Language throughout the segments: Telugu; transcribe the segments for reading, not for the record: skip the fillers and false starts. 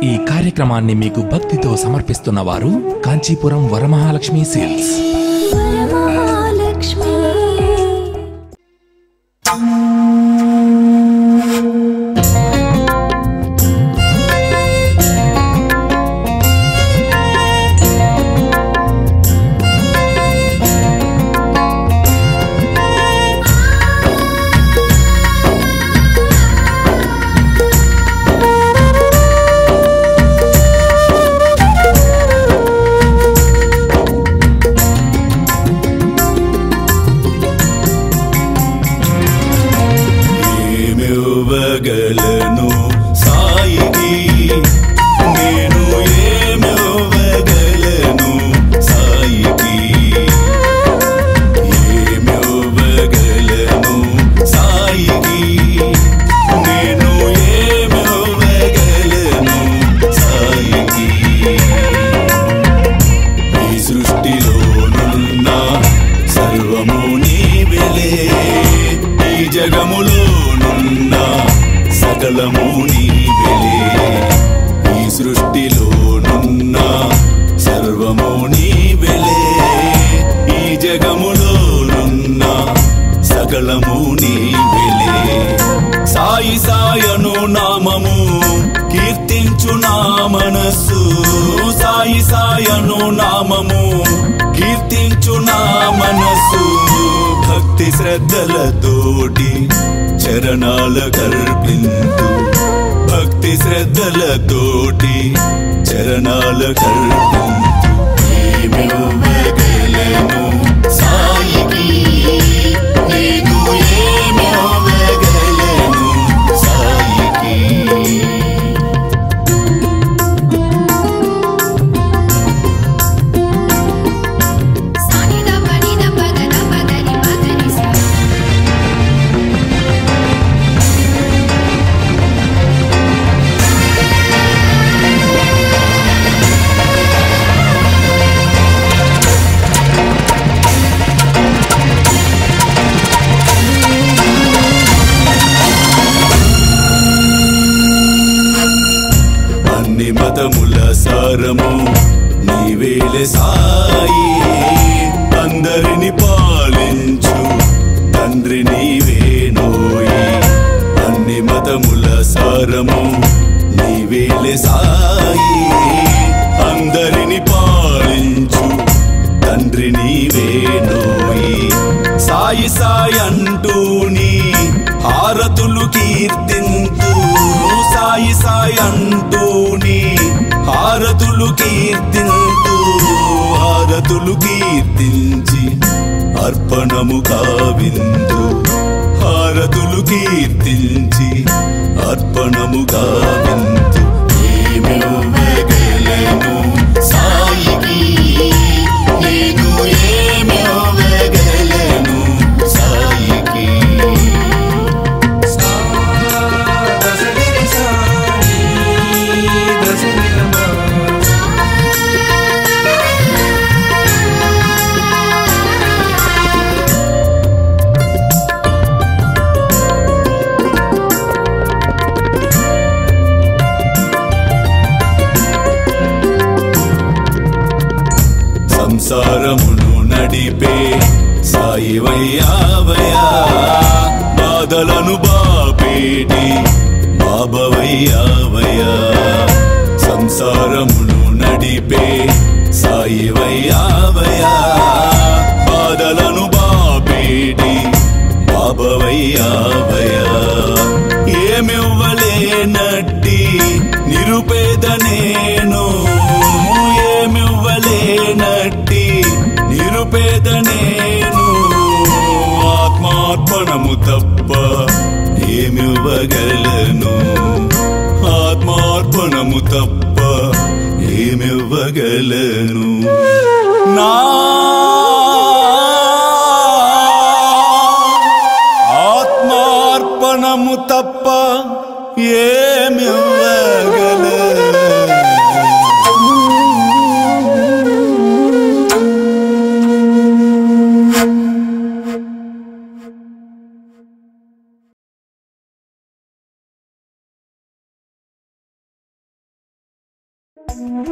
ఈ కార్యక్రమాన్ని మీకు భక్తితో సమర్పిస్తున్న వారు కాంచీపురం వరమహాలక్ష్మి సేల్స్. ఏమివ్వగలను సాయికి నేను, ఏమివ్వగలను సాయికి, ఏమివ్వగలను సాయికి నేను, ఏమివ్వగలను సాయికి. ఈ సృష్టిలోనున్న సర్వము నీవెలే, ఈ జగములోనున్న సకలము నీవెలే, ఈ సృష్టిలోనున్న సర్వము నీవెలే, ఈ జగములోనున్న సకలము నీవెలే. సాయి సాయను నామము కీర్తించు నా మనస్సు, సాయి సాయను నామము కీర్తించు నా మనస్సు. భక్తి శ్రద్ధలతోటి చరణాల కర్పింతు, భక్తి శ్రద్ధలతోటి చరణాల కర్పింతు. ఏమివ్వగలను సాయికి నేను, ఏమివ్వగలను సాయికి. అన్ని మతముల సారము నీవేలే సాయి, అందరిని పాలించు తండ్రి నీవేనోయి. అన్ని మతముల సారము నీవేలే సాయి, అందరిని పాలించు తండ్రి నీవేనోయి. సాయి సాయి అంటూ నీ హారతులు కీర్తింతు, సాయి సాయి అంటూ నీ హారతులు కీర్తింతు, హారతులు కీర్తించి అర్పణము కావింతు, హారతులు కీర్తించి అర్పణము కావింతు. ఏమివ్వగలను సాయికి నేను, ఏమివ్వగలను సాయికి. సంసారమును నడిపే సాయివయ్యావయ్యా, బాధలను బాపేటి బాబవయ్యావయ్యా. సంసారమును నడిపే సాయివయ్యావయ్యా, బాధలను బాపేటి బాబవయ్యావయ్యా. ఏమివ్వలేనట్టి నిరుపేద నేను, ఏమివ్వలేనట్టి నిరుపేద నేను. ఆత్మార్పణము తప్ప ఏమివ్వగలను, ఆత్మార్పణము తప్ప ఏమివ్వగలను. నా ఆత్మార్పణము తప్ప ఏమివ్వగలను.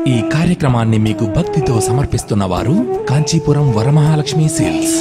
ఈ కార్యక్రమాన్ని మీకు భక్తితో సమర్పిస్తున్న వారు కాంచీపురం వరమహాలక్ష్మి సిల్క్స్.